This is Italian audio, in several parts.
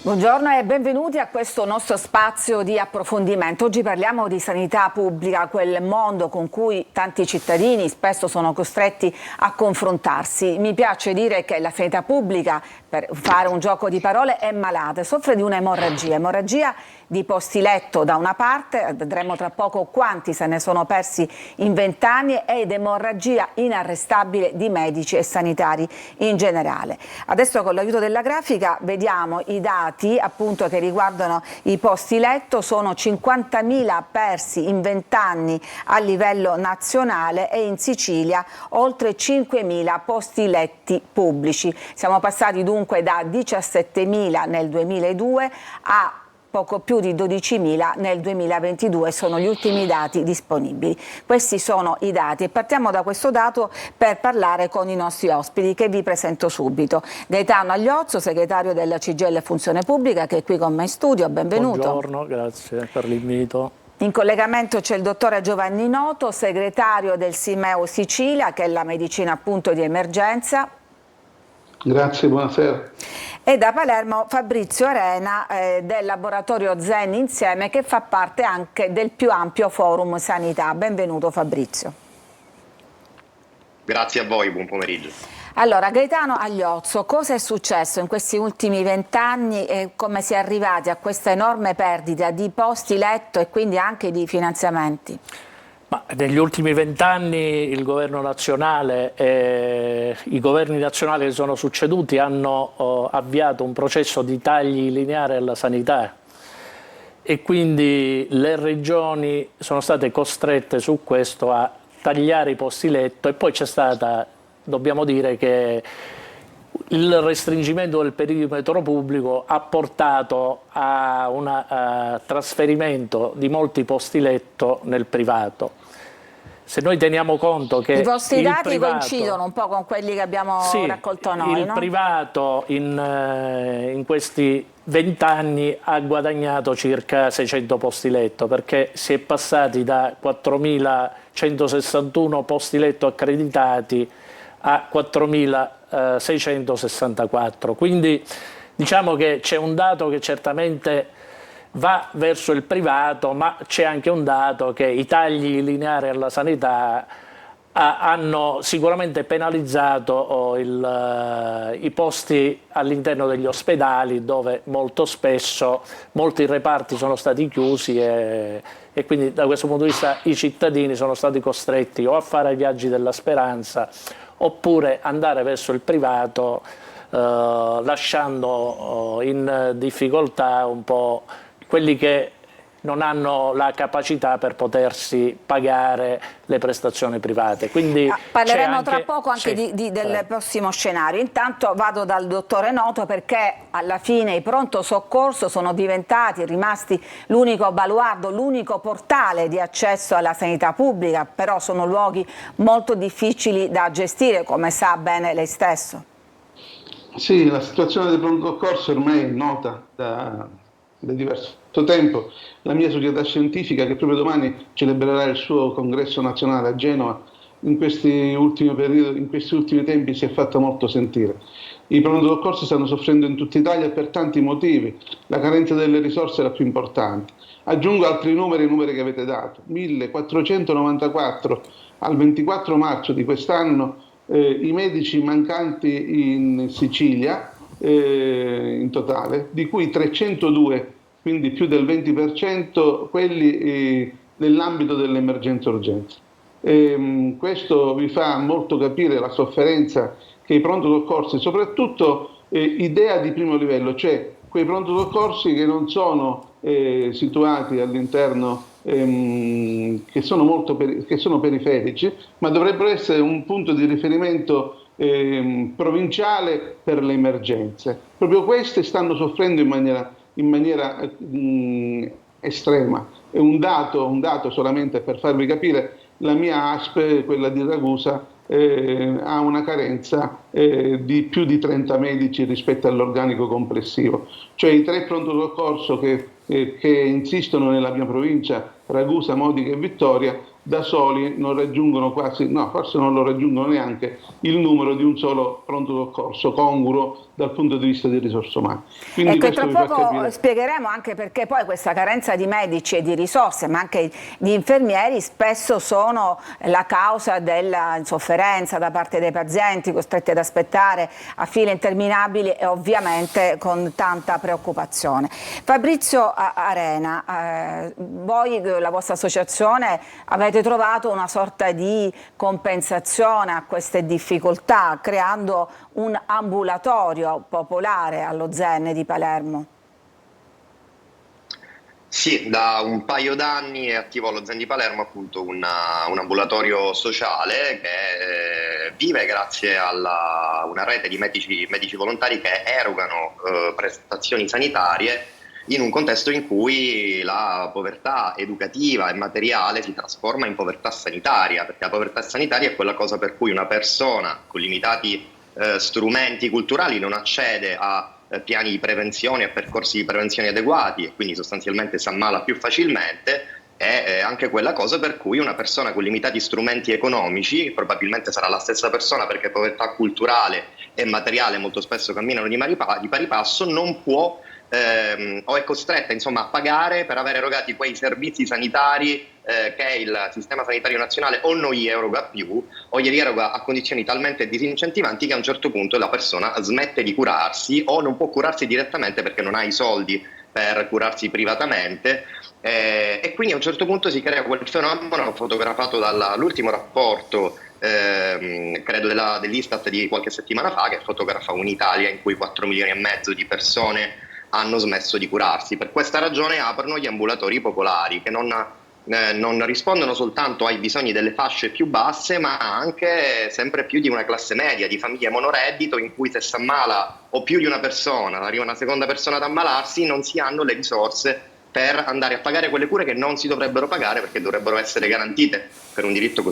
Buongiorno e benvenuti a questo nostro spazio di approfondimento. Oggi parliamo di sanità pubblica, quel mondo con cui tanti cittadini spesso sono costretti a confrontarsi. Mi piace dire che la sanità pubblica, per fare un gioco di parole, è malata, soffre di un'emorragia di posti letto da una parte, vedremo tra poco quanti se ne sono persi in 20 anni, ed emorragia inarrestabile di medici e sanitari in generale. Adesso con l'aiuto della grafica vediamo i dati appunto che riguardano i posti letto. Sono 50.000 persi in 20 anni a livello nazionale e in Sicilia oltre 5.000 posti letti pubblici. Siamo passati dunque da 17.000 nel 2002 a poco più di 12.000 nel 2022, sono gli ultimi dati disponibili. Questi sono i dati e partiamo da questo dato per parlare con i nostri ospiti che vi presento subito. Gaetano Agliozzo, segretario della CGIL Funzione Pubblica, che è qui con me in studio, benvenuto. Buongiorno, grazie per l'invito. In collegamento c'è il dottore Giovanni Noto, segretario del Simeo Sicilia, che è la medicina appunto di emergenza. Grazie, buonasera. E da Palermo Fabrizio Arena del laboratorio Zen Insieme, che fa parte anche del più ampio forum sanità. Benvenuto Fabrizio. Grazie a voi, buon pomeriggio. Allora, Gaetano Agliozzo, cosa è successo in questi ultimi 20 anni e come si è arrivati a questa enorme perdita di posti letto e quindi anche di finanziamenti? Ma negli ultimi 20 anni il governo nazionale e i governi nazionali che sono succeduti hanno avviato un processo di tagli lineari alla sanità e quindi le regioni sono state costrette su questo a tagliare i posti letto e poi c'è stata, dobbiamo dire che il restringimento del perimetro pubblico ha portato a un trasferimento di molti posti letto nel privato. Se noi teniamo conto che i vostri dati privato, coincidono un po' con quelli che abbiamo raccolto noi, il no? privato in questi 20 anni ha guadagnato circa 600 posti letto, perché si è passati da 4.161 posti letto accreditati a 4.664. Quindi diciamo che c'è un dato che certamente va verso il privato, ma c'è anche un dato che i tagli lineari alla sanità hanno sicuramente penalizzato i posti all'interno degli ospedali, dove molto spesso molti reparti sono stati chiusi e quindi da questo punto di vista i cittadini sono stati costretti o a fare i viaggi della speranza oppure andare verso il privato, lasciando in difficoltà un po' quelli che non hanno la capacità per potersi pagare le prestazioni private. Quindi parleremo tra poco anche del prossimo scenario. Intanto vado dal dottore Noto, perché alla fine i pronto soccorso sono rimasti l'unico baluardo, l'unico portale di accesso alla sanità pubblica, però sono luoghi molto difficili da gestire, come sa bene lei stesso. Sì, la situazione del pronto soccorso ormai è nota da diverso tempo. La mia società scientifica, che proprio domani celebrerà il suo congresso nazionale a Genova, in questi ultimi tempi si è fatta molto sentire. I pronto soccorsi stanno soffrendo in tutta Italia per tanti motivi. La carenza delle risorse è la più importante. Aggiungo altri numeri, i numeri che avete dato: 1494 al 24 marzo di quest'anno i medici mancanti in Sicilia, in totale, di cui 302, quindi più del 20%, quelli nell'ambito dell'emergenza urgenza. Questo vi fa molto capire la sofferenza che i pronto soccorsi, soprattutto idea di primo livello, cioè quei pronto soccorsi che non sono situati all'interno, che sono periferici, ma dovrebbero essere un punto di riferimento provinciale per le emergenze. Proprio queste stanno soffrendo in maniera estrema. È un dato solamente per farvi capire: la mia ASP, quella di Ragusa, ha una carenza di più di 30 medici rispetto all'organico complessivo. Cioè i 3 pronto soccorso che insistono nella mia provincia, Ragusa, Modica e Vittoria, da soli non raggiungono quasi, no, forse non lo raggiungono neanche il numero di un solo pronto soccorso congruo dal punto di vista di risorse umane. Quindi ecco, questo tra vi fa poco capire. spiegheremo anche perché poi questa carenza di medici e di risorse, ma anche di infermieri, spesso sono la causa dell'insofferenza da parte dei pazienti costretti ad aspettare a file interminabili e ovviamente con tanta preoccupazione. Fabrizio Arena, voi, la vostra associazione, avete trovato una sorta di compensazione a queste difficoltà creando un ambulatorio popolare allo Zen di Palermo. Sì, da un paio d'anni è attivo allo Zen di Palermo appunto un ambulatorio sociale che vive grazie a una rete di medici volontari che erogano prestazioni sanitarie in un contesto in cui la povertà educativa e materiale si trasforma in povertà sanitaria, perché la povertà sanitaria è quella cosa per cui una persona con limitati strumenti culturali non accede a piani di prevenzione, a percorsi di prevenzione adeguati e quindi sostanzialmente si ammala più facilmente. È anche quella cosa per cui una persona con limitati strumenti economici, probabilmente sarà la stessa persona perché povertà culturale e materiale molto spesso camminano di pari passo, non può o è costretta insomma a pagare per avere erogati quei servizi sanitari che il sistema sanitario nazionale o non gli eroga più o glieli eroga a condizioni talmente disincentivanti che a un certo punto la persona smette di curarsi o non può curarsi direttamente perché non ha i soldi per curarsi privatamente e quindi a un certo punto si crea quel fenomeno fotografato dall'ultimo rapporto credo dell'Istat di qualche settimana fa, che fotografa un'Italia in cui 4 milioni e mezzo di persone hanno smesso di curarsi. Per questa ragione aprono gli ambulatori popolari che non rispondono soltanto ai bisogni delle fasce più basse, ma anche sempre più di una classe media, di famiglie monoreddito in cui se si ammala o più di una persona, arriva una seconda persona ad ammalarsi, non si hanno le risorse per andare a pagare quelle cure che non si dovrebbero pagare perché dovrebbero essere garantite per un diritto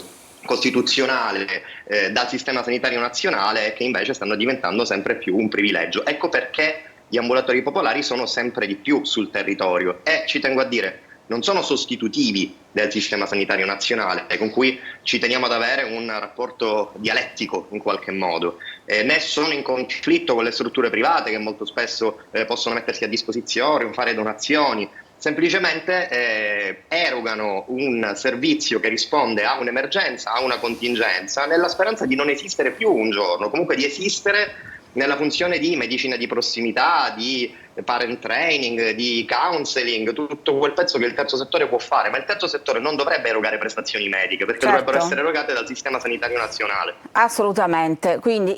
costituzionale dal sistema sanitario nazionale, che invece stanno diventando sempre più un privilegio. Ecco perché gli ambulatori popolari sono sempre di più sul territorio e ci tengo a dire non sono sostitutivi del sistema sanitario nazionale con cui ci teniamo ad avere un rapporto dialettico in qualche modo, né sono in conflitto con le strutture private che molto spesso possono mettersi a disposizione, fare donazioni, semplicemente erogano un servizio che risponde a un'emergenza, a una contingenza, nella speranza di non esistere più un giorno, comunque di esistere nella funzione di medicina di prossimità, di parent training, di counseling, tutto quel pezzo che il terzo settore può fare, ma il terzo settore non dovrebbe erogare prestazioni mediche perché dovrebbero essere erogate dal sistema sanitario nazionale. Assolutamente, quindi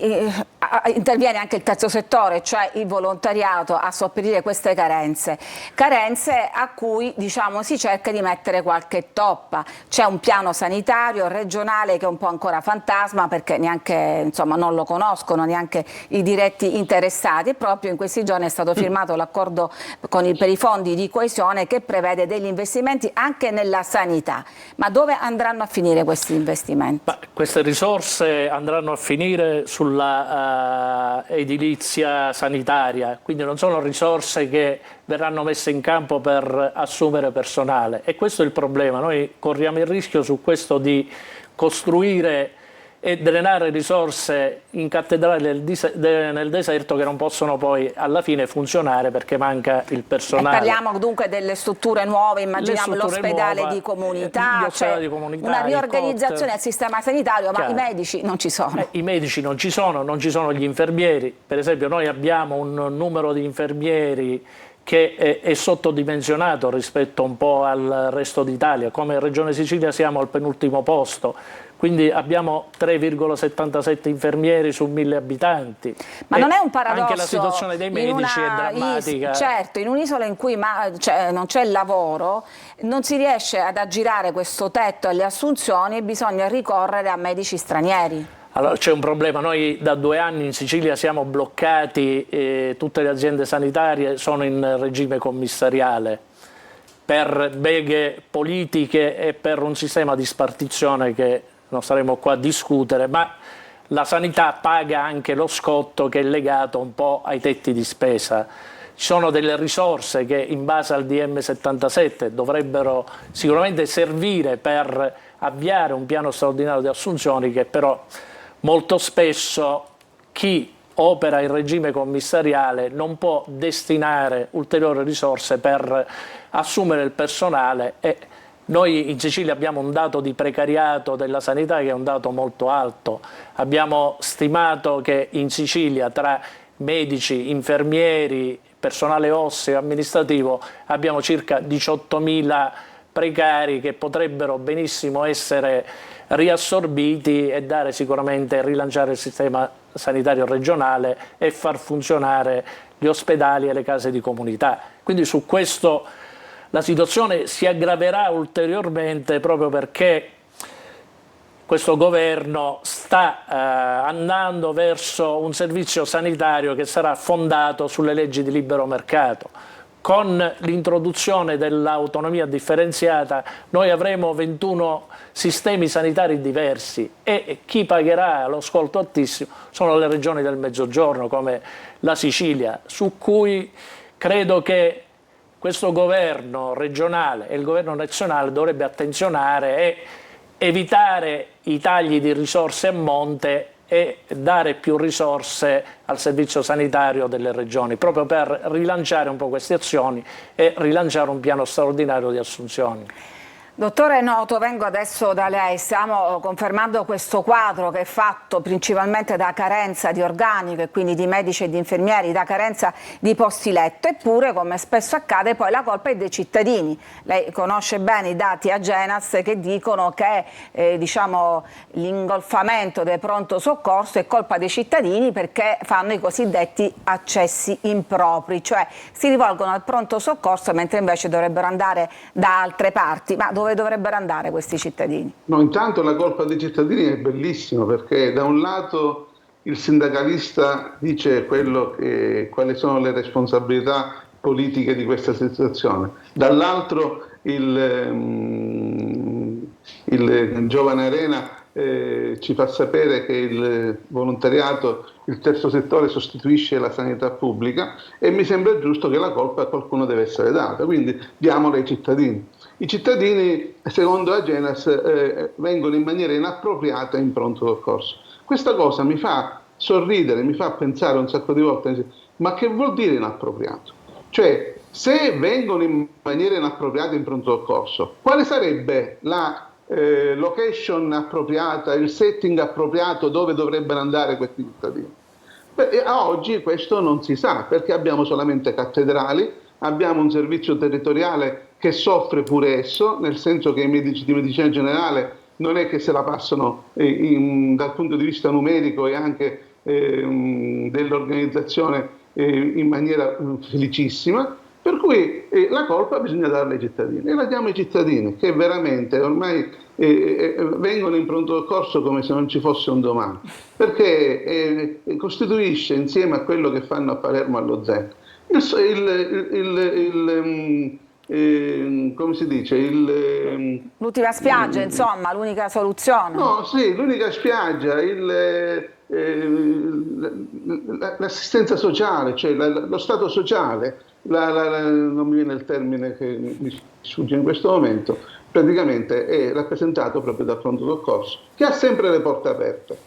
interviene anche il terzo settore, cioè il volontariato, a sopperire queste carenze a cui diciamo si cerca di mettere qualche toppa. C'è un piano sanitario regionale che è un po' ancora fantasma perché neanche insomma non lo conoscono neanche i diretti interessati e proprio in questi giorni è stato firmato l'accordo per i fondi di coesione che prevede degli investimenti anche nella sanità. Ma dove andranno a finire questi investimenti? Ma queste risorse andranno a finire sulla edilizia sanitaria, quindi non sono risorse che verranno messe in campo per assumere personale e questo è il problema. Noi corriamo il rischio su questo di costruire e drenare risorse in cattedrale nel deserto che non possono poi alla fine funzionare perché manca il personale. Parliamo dunque delle strutture nuove, immaginiamo l'ospedale di comunità, una riorganizzazione del sistema sanitario, ma i medici non ci sono. I medici non ci sono gli infermieri. Per esempio noi abbiamo un numero di infermieri che è sottodimensionato rispetto un po' al resto d'Italia. Come Regione Sicilia siamo al penultimo posto. Quindi abbiamo 3,77 infermieri su 1000 abitanti. Ma non è un paradosso? Anche la situazione dei medici è drammatica. Certo, in un'isola in cui non c'è il lavoro, non si riesce ad aggirare questo tetto alle assunzioni e bisogna ricorrere a medici stranieri. Allora c'è un problema, noi da 2 anni in Sicilia siamo bloccati, tutte le aziende sanitarie sono in regime commissariale per beghe politiche e per un sistema di spartizione che non staremo qua a discutere, ma la sanità paga anche lo scotto che è legato un po' ai tetti di spesa. Ci sono delle risorse che in base al DM77 dovrebbero sicuramente servire per avviare un piano straordinario di assunzioni che però molto spesso chi opera in regime commissariale non può destinare ulteriori risorse per assumere il personale e noi in Sicilia abbiamo un dato di precariato della sanità che è un dato molto alto. Abbiamo stimato che in Sicilia tra medici, infermieri, personale osseo e amministrativo abbiamo circa 18.000 precari che potrebbero benissimo essere riassorbiti e dare sicuramente rilanciare il sistema sanitario regionale e far funzionare gli ospedali e le case di comunità. Quindi su questo la situazione si aggraverà ulteriormente proprio perché questo governo sta andando verso un servizio sanitario che sarà fondato sulle leggi di libero mercato. Con l'introduzione dell'autonomia differenziata noi avremo 21 sistemi sanitari diversi e chi pagherà lo sconto altissimo sono le regioni del Mezzogiorno come la Sicilia, su cui credo che questo governo regionale e il governo nazionale dovrebbe attenzionare e evitare i tagli di risorse a monte e dare più risorse al servizio sanitario delle regioni, proprio per rilanciare un po' queste azioni e rilanciare un piano straordinario di assunzioni. Dottore Noto, vengo adesso da lei, stiamo confermando questo quadro che è fatto principalmente da carenza di organico e quindi di medici e di infermieri, da carenza di posti letto, eppure come spesso accade poi la colpa è dei cittadini. Lei conosce bene i dati Agenas che dicono che diciamo, l'ingolfamento del pronto soccorso è colpa dei cittadini perché fanno i cosiddetti accessi impropri, cioè si rivolgono al pronto soccorso mentre invece dovrebbero andare da altre parti. Ma dove dovrebbero andare questi cittadini? No, intanto la colpa dei cittadini è bellissima perché da un lato il sindacalista dice quali sono le responsabilità politiche di questa situazione, dall'altro il giovane Arena ci fa sapere che il volontariato, il terzo settore sostituisce la sanità pubblica e mi sembra giusto che la colpa a qualcuno deve essere data, quindi diamola ai cittadini. I cittadini, secondo Agenas, vengono in maniera inappropriata in pronto soccorso. Questa cosa mi fa sorridere, mi fa pensare un sacco di volte, ma che vuol dire inappropriato? Cioè, se vengono in maniera inappropriata in pronto soccorso, quale sarebbe la location appropriata, il setting appropriato dove dovrebbero andare questi cittadini? Beh, a oggi questo non si sa, perché abbiamo solamente cattedrali, abbiamo un servizio territoriale che soffre pure esso, nel senso che i medici di medicina generale non è che se la passano dal punto di vista numerico e anche dell'organizzazione in maniera felicissima, per cui la colpa bisogna darla ai cittadini e la diamo ai cittadini che veramente ormai vengono in pronto soccorso come se non ci fosse un domani, perché costituisce insieme a quello che fanno a Palermo allo Zen come si dice? L'ultima spiaggia, insomma, l'unica soluzione. No, sì, l'unica spiaggia, l'assistenza sociale, cioè lo Stato sociale, non mi viene il termine che mi sfugge in questo momento, praticamente è rappresentato proprio dal pronto soccorso, che ha sempre le porte aperte.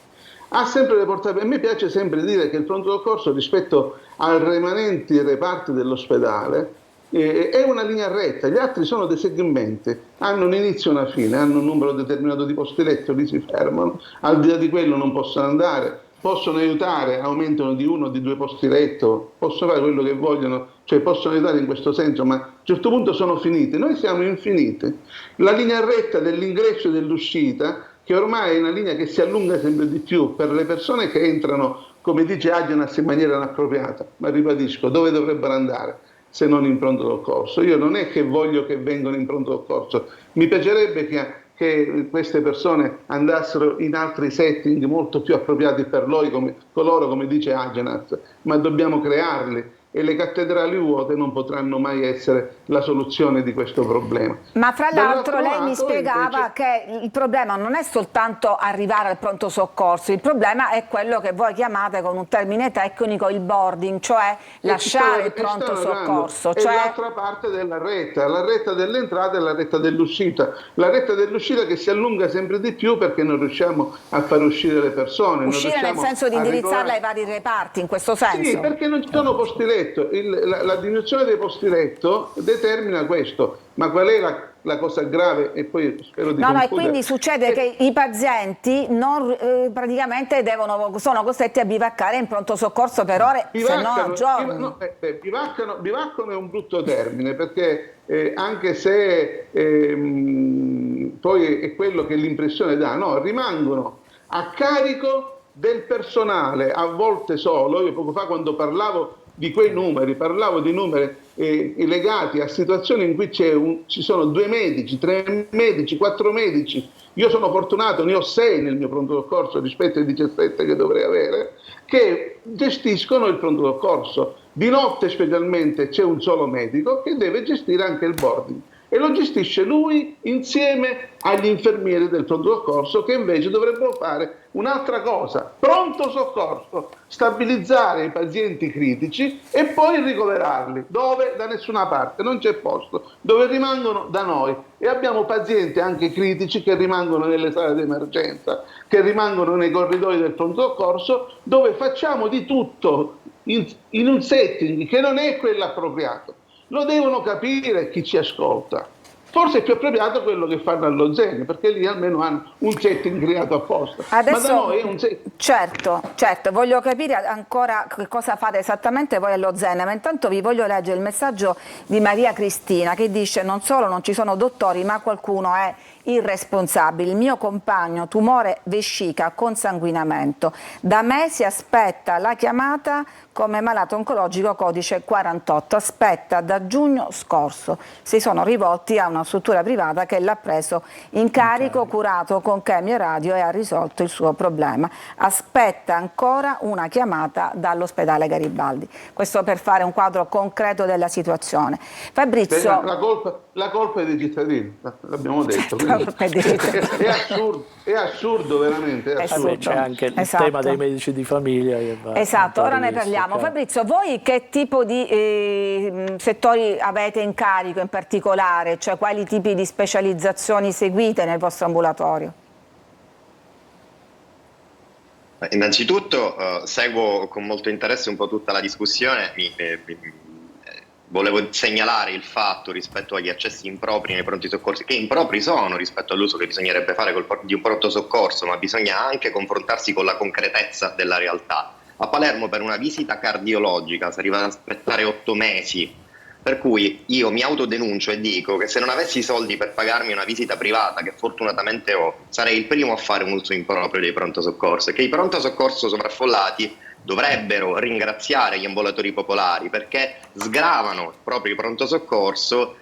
Ha sempre le porte aperte. A me piace sempre dire che il pronto soccorso rispetto ai rimanenti reparti dell'ospedale è una linea retta, gli altri sono dei segmenti, hanno un inizio e una fine, hanno un numero determinato di posti letto, lì si fermano, al di là di quello non possono andare, possono aiutare, aumentano di 1 o di 2 posti letto, possono fare quello che vogliono, cioè possono aiutare in questo senso, ma a un certo punto sono finiti, noi siamo infiniti. La linea retta dell'ingresso e dell'uscita, che ormai è una linea che si allunga sempre di più per le persone che entrano, come dice Agenas, in maniera inappropriata, ma ribadisco, dove dovrebbero andare? Se non in pronto soccorso. Io non è che voglio che vengano in pronto soccorso, mi piacerebbe che queste persone andassero in altri setting molto più appropriati per loro, come dice Agenas, ma dobbiamo crearli. e le cattedrali vuote non potranno mai essere la soluzione di questo problema. Ma fra l'altro lei mi lato, spiegava che il problema non è soltanto arrivare al pronto soccorso, il problema è quello che voi chiamate con un termine tecnico il boarding, cioè lasciare il pronto soccorso. È l'altra parte della retta, la retta dell'entrata e la retta dell'uscita. La retta dell'uscita che si allunga sempre di più perché non riusciamo a far uscire le persone. Uscire nel senso di indirizzarla ai vari reparti, in questo senso? Sì, perché non ci sono posti letto. La diminuzione dei posti letto determina questo. Ma qual è la cosa grave? E poi spero di concludere. E quindi succede che i pazienti praticamente sono costretti a bivaccare in pronto soccorso per ore, se no giorni. Bivaccano è un brutto termine, perché anche se poi è quello che l'impressione dà, no, rimangono a carico del personale, a volte solo. Io poco fa, quando parlavo di quei numeri, parlavo di numeri legati a situazioni in cui ci sono 2 medici, 3 medici, 4 medici. Io sono fortunato, ne ho 6 nel mio pronto soccorso rispetto ai 17 che dovrei avere, che gestiscono il pronto soccorso. Di notte specialmente c'è un solo medico che deve gestire anche il boarding, e lo gestisce lui insieme agli infermieri del pronto soccorso, che invece dovrebbero fare un'altra cosa: pronto soccorso, stabilizzare i pazienti critici e poi ricoverarli. Dove? Da nessuna parte, non c'è posto, dove rimangono da noi. E abbiamo pazienti anche critici che rimangono nelle sale di emergenza, che rimangono nei corridoi del pronto soccorso, dove facciamo di tutto in un setting che non è quello appropriato. Lo devono capire chi ci ascolta. Forse è più appropriato quello che fanno allo Zen, perché lì almeno hanno un setting creato apposta. Adesso, ma da noi è un setting. Certo, voglio capire ancora che cosa fate esattamente voi allo Zen, ma intanto vi voglio leggere il messaggio di Maria Cristina, che dice: non solo non ci sono dottori, ma qualcuno è irresponsabile. Il mio compagno, tumore vescica con sanguinamento, da me si aspetta la chiamata come malato oncologico codice 48, aspetta da giugno scorso. Si sono rivolti a una struttura privata che l'ha preso in carico, curato con chemio e radio e ha risolto il suo problema. Aspetta ancora una chiamata dall'ospedale Garibaldi. Questo per fare un quadro concreto della situazione. Fabrizio... La colpa è dei cittadini, l'abbiamo detto. È assurdo, veramente. È assurdo. C'è anche il tema dei medici di famiglia che va. Esatto, ora ne parliamo. Fabrizio, voi che tipo di settori avete in carico in particolare? Cioè quali tipi di specializzazioni seguite nel vostro ambulatorio? Innanzitutto seguo con molto interesse un po' tutta la discussione. Volevo segnalare il fatto rispetto agli accessi impropri nei pronti soccorsi, che impropri sono rispetto all'uso che bisognerebbe fare di un pronto soccorso, ma bisogna anche confrontarsi con la concretezza della realtà. A Palermo per una visita cardiologica si arriva ad aspettare 8 mesi, per cui io mi autodenuncio e dico che se non avessi i soldi per pagarmi una visita privata, che fortunatamente ho, sarei il primo a fare un uso improprio dei pronto soccorso, e che i pronto soccorso sovraffollati dovrebbero ringraziare gli ambulatori popolari, perché sgravano proprio il pronto soccorso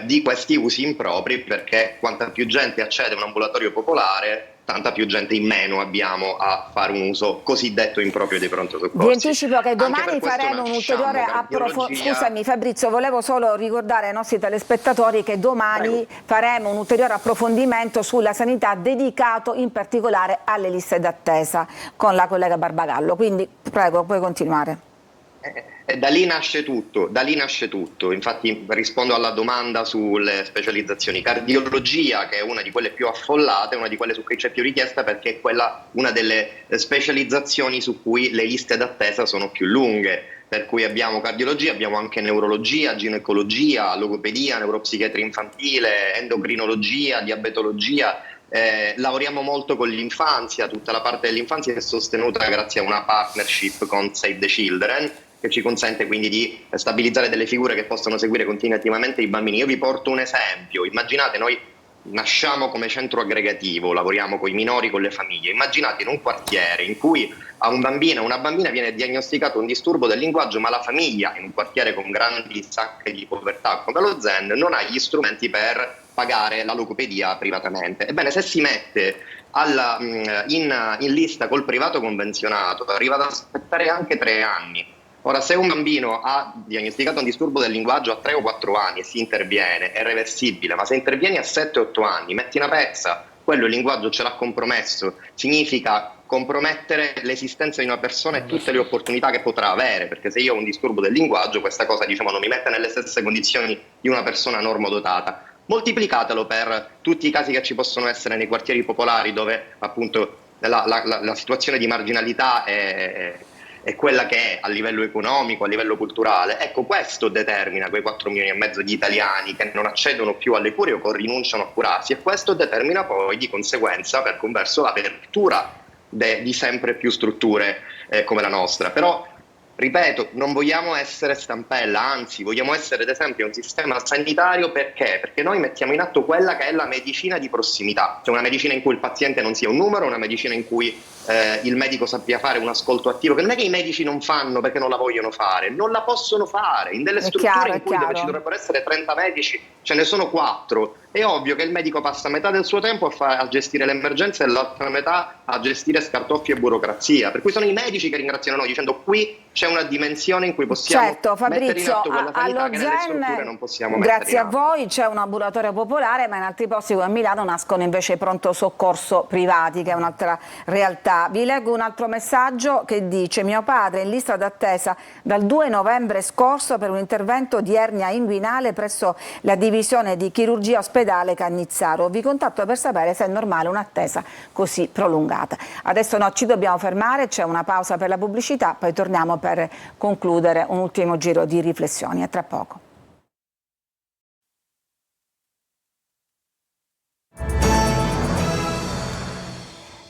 di questi usi impropri, perché quanta più gente accede a un ambulatorio popolare, tanta più gente in meno abbiamo a fare un uso cosiddetto improprio dei pronto soccorsi. Vi anticipo che domani faremo un ulteriore approfondimento. Scusami Fabrizio, volevo solo ricordare ai nostri telespettatori che domani faremo un ulteriore approfondimento sulla sanità dedicato in particolare alle liste d'attesa con la collega Barbagallo, quindi prego, puoi continuare. E da lì nasce tutto, infatti rispondo alla domanda sulle specializzazioni. Cardiologia, che è una di quelle più affollate, una di quelle su cui c'è più richiesta, perché è quella una delle specializzazioni su cui le liste d'attesa sono più lunghe, per cui abbiamo cardiologia, abbiamo anche neurologia, ginecologia, logopedia, neuropsichiatria infantile, endocrinologia, diabetologia. Lavoriamo molto con l'infanzia, tutta la parte dell'infanzia è sostenuta grazie a una partnership con Save the Children, che ci consente quindi di stabilizzare delle figure che possono seguire continuativamente i bambini. Io vi porto un esempio: immaginate, noi nasciamo come centro aggregativo, lavoriamo con i minori, con le famiglie. Immaginate in un quartiere in cui a un bambino o una bambina viene diagnosticato un disturbo del linguaggio, ma la famiglia, in un quartiere con grandi sacche di povertà come lo Zen, non ha gli strumenti per pagare la logopedia privatamente. Ebbene, se si mette in lista col privato convenzionato, arriva ad aspettare anche 3 anni. Ora, se un bambino ha diagnosticato un disturbo del linguaggio a 3 o 4 anni e si interviene, è reversibile, ma se intervieni a 7 o 8 anni, metti una pezza, quello il linguaggio ce l'ha compromesso, significa compromettere l'esistenza di una persona e tutte le opportunità che potrà avere, perché se io ho un disturbo del linguaggio, questa cosa, diciamo, non mi mette nelle stesse condizioni di una persona normodotata. Moltiplicatelo per tutti i casi che ci possono essere nei quartieri popolari, dove appunto la situazione di marginalità è quella che è a livello economico, a livello culturale. Ecco, questo determina quei 4 milioni e mezzo di italiani che non accedono più alle cure o che rinunciano a curarsi, e questo determina poi di conseguenza, per converso, l'apertura di sempre più strutture come la nostra. Però, ripeto, non vogliamo essere stampella, anzi vogliamo essere ad esempio un sistema sanitario. Perché? Perché noi mettiamo in atto quella che è la medicina di prossimità, cioè una medicina in cui il paziente non sia un numero, una medicina in cui il medico sappia fare un ascolto attivo, che non è che i medici non fanno perché non la vogliono fare, non la possono fare. In delle strutture in cui dove ci dovrebbero essere 30 medici ce ne sono 4. È ovvio che il medico passa metà del suo tempo a gestire l'emergenza e l'altra metà a gestire scartoffi e burocrazia. Per cui sono i medici che ringraziano noi dicendo: qui c'è una dimensione in cui possiamo mettere in atto quella sanità che nelle strutture non possiamo mettere grazie in a atto. voi c'è un ambulatorio popolare, ma in altri posti come a Milano nascono invece i pronto soccorso privati, che è un'altra realtà. Vi leggo un altro messaggio che dice: mio padre è in lista d'attesa dal 2 novembre scorso per un intervento di ernia inguinale presso la divisione di chirurgia ospedale Cannizzaro. Vi contatto per sapere se è normale un'attesa così prolungata. Adesso no, ci dobbiamo fermare, c'è una pausa per la pubblicità, poi torniamo per concludere un ultimo giro di riflessioni. A tra poco.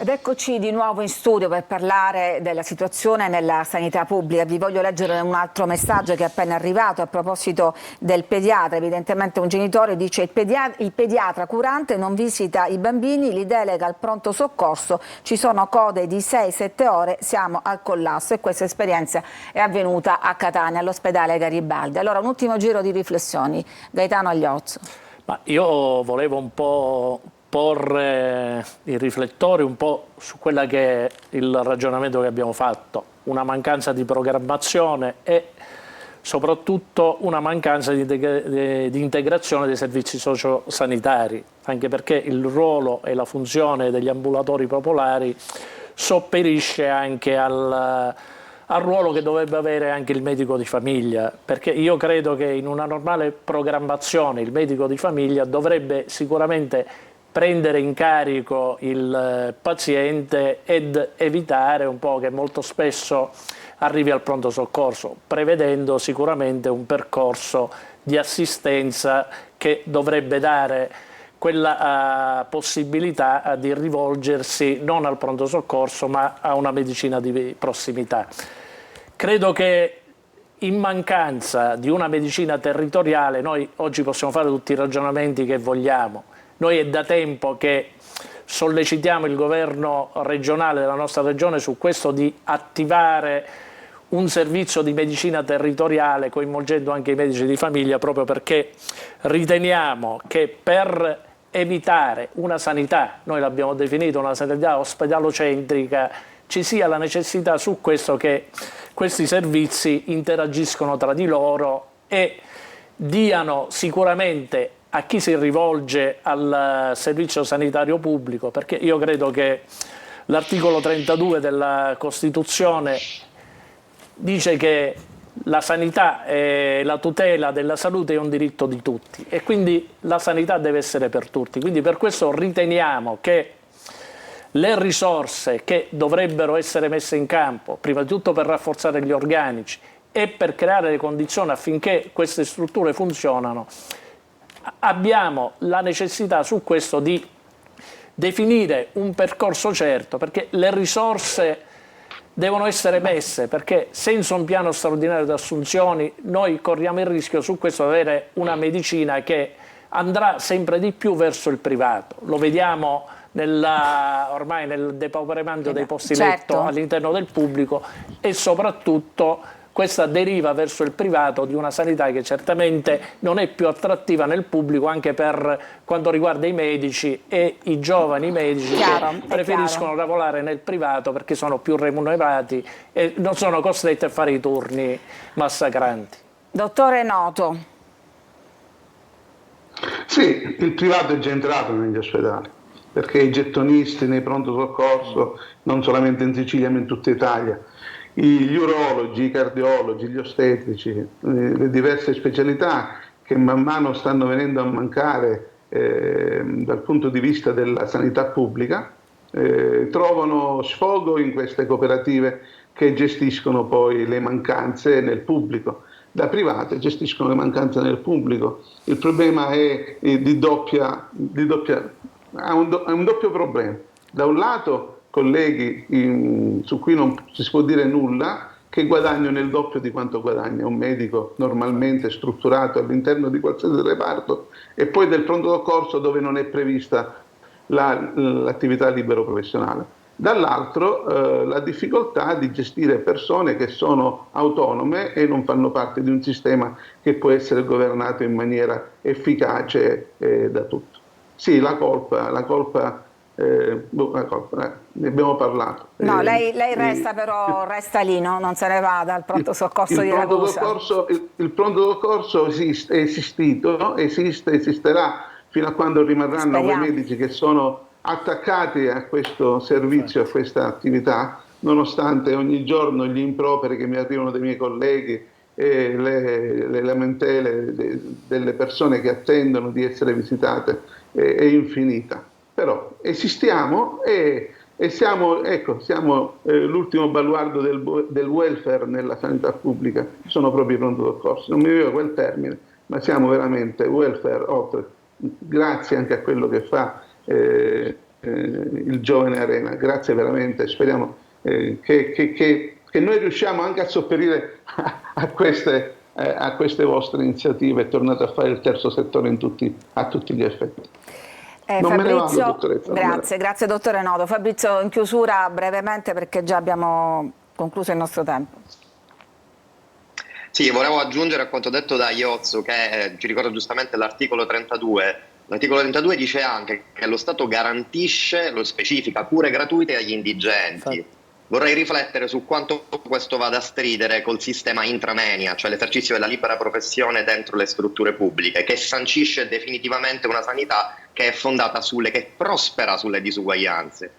Ed eccoci di nuovo in studio per parlare della situazione nella sanità pubblica. Vi voglio leggere un altro messaggio che è appena arrivato a proposito del pediatra. Evidentemente un genitore dice: il pediatra curante non visita i bambini, li delega al pronto soccorso, ci sono code di 6-7 ore, siamo al collasso. E questa esperienza è avvenuta a Catania, all'ospedale Garibaldi. Allora, un ultimo giro di riflessioni. Gaetano Agliozzo. Ma io volevo un po' porre i riflettori un po' su quella che è il ragionamento che abbiamo fatto, una mancanza di programmazione e soprattutto una mancanza di integrazione dei servizi sociosanitari, anche perché il ruolo e la funzione degli ambulatori popolari sopperisce anche al ruolo che dovrebbe avere anche il medico di famiglia, perché io credo che in una normale programmazione il medico di famiglia dovrebbe sicuramente prendere in carico il paziente ed evitare un po' che molto spesso arrivi al pronto soccorso, prevedendo sicuramente un percorso di assistenza che dovrebbe dare quella possibilità di rivolgersi non al pronto soccorso ma a una medicina di prossimità. Credo che in mancanza di una medicina territoriale noi oggi possiamo fare tutti i ragionamenti che vogliamo. Noi è da tempo che sollecitiamo il governo regionale della nostra regione su questo, di attivare un servizio di medicina territoriale coinvolgendo anche i medici di famiglia, proprio perché riteniamo che per evitare una sanità, noi l'abbiamo definita una sanità ospedalocentrica, ci sia la necessità su questo che questi servizi interagiscono tra di loro e diano sicuramente a chi si rivolge al servizio sanitario pubblico, perché io credo che l'articolo 32 della Costituzione dice che la sanità e la tutela della salute è un diritto di tutti e quindi la sanità deve essere per tutti. Quindi per questo riteniamo che le risorse che dovrebbero essere messe in campo, prima di tutto per rafforzare gli organici e per creare le condizioni affinché queste strutture funzionano, abbiamo la necessità su questo di definire un percorso certo, perché le risorse devono essere messe, perché senza un piano straordinario di assunzioni noi corriamo il rischio su questo di avere una medicina che andrà sempre di più verso il privato. Lo vediamo ormai nel depauperamento dei posti letto all'interno del pubblico e soprattutto questa deriva verso il privato di una sanità che certamente non è più attrattiva nel pubblico, anche per quanto riguarda i medici e i giovani medici che preferiscono lavorare nel privato perché sono più remunerati e non sono costretti a fare i turni massacranti. Dottore Noto. Sì, il privato è già entrato negli ospedali, perché i gettonisti nei pronto soccorso, non solamente in Sicilia ma in tutta Italia, gli urologi, i cardiologi, gli ostetrici, le diverse specialità che man mano stanno venendo a mancare dal punto di vista della sanità pubblica, trovano sfogo in queste cooperative che gestiscono poi le mancanze nel pubblico. Da private gestiscono le mancanze nel pubblico. Il problema è ha un doppio problema. Da un lato colleghi su cui non si può dire nulla, che guadagnano il doppio di quanto guadagna un medico normalmente strutturato all'interno di qualsiasi reparto, e poi del pronto soccorso dove non è prevista l'attività libero professionale. Dall'altro la difficoltà di gestire persone che sono autonome e non fanno parte di un sistema che può essere governato in maniera efficace da tutto. Sì, la colpa, ne abbiamo parlato. No, lei resta però, resta lì, no? Non se ne va dal pronto soccorso di Ragusa. Il pronto soccorso è esistito, esisterà fino a quando rimarranno quei medici che sono attaccati a questo servizio, a questa attività, nonostante ogni giorno gli improperi che mi arrivano dai miei colleghi e le lamentele delle persone che attendono di essere visitate è infinita. Però esistiamo e siamo l'ultimo baluardo del welfare nella sanità pubblica, sono proprio i pronto soccorso. Non mi piace quel termine, ma siamo veramente welfare grazie anche a quello che fa il giovane Arena. Grazie veramente, speriamo che noi riusciamo anche a sopperire a queste vostre iniziative e tornate a fare il terzo settore a tutti gli effetti. Non me ne vado, dottoressa. Grazie dottore Noto. Fabrizio, in chiusura brevemente perché già abbiamo concluso il nostro tempo. Sì, volevo aggiungere a quanto detto da Iozzo, che ci ricorda giustamente l'articolo 32. L'articolo 32 dice anche che lo Stato garantisce, lo specifica, cure gratuite agli indigenti. Vorrei riflettere su quanto questo vada a stridere col sistema intramenia, cioè l'esercizio della libera professione dentro le strutture pubbliche, che sancisce definitivamente una sanità che è fondata che prospera sulle disuguaglianze.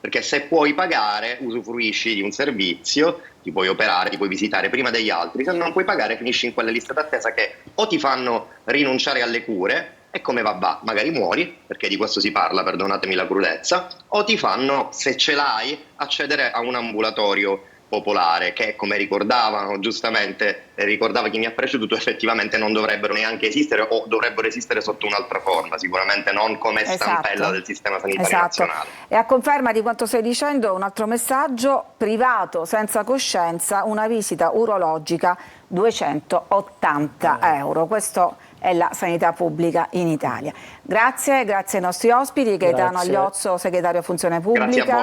Perché se puoi pagare, usufruisci di un servizio, ti puoi operare, ti puoi visitare prima degli altri. Se non puoi pagare, finisci in quelle liste d'attesa che o ti fanno rinunciare alle cure, e come va, magari muori, perché di questo si parla, perdonatemi la crudezza, o ti fanno, se ce l'hai, accedere a un ambulatorio popolare, che come ricordava chi mi ha preceduto, effettivamente non dovrebbero neanche esistere, o dovrebbero esistere sotto un'altra forma, sicuramente non come stampella del sistema sanitario nazionale. E a conferma di quanto stai dicendo, un altro messaggio: privato senza coscienza, una visita urologica 280 euro. Questo è la sanità pubblica in Italia. Grazie ai nostri ospiti, Gaetano Agliozzo, segretario Funzione Pubblica,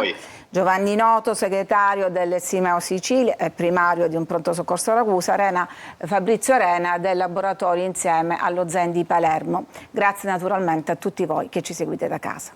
Giovanni Noto, segretario del Simeo Sicilia e primario di un pronto soccorso Ragusa, Fabrizio Arena del laboratorio Insieme allo Zen di Palermo. Grazie naturalmente a tutti voi che ci seguite da casa.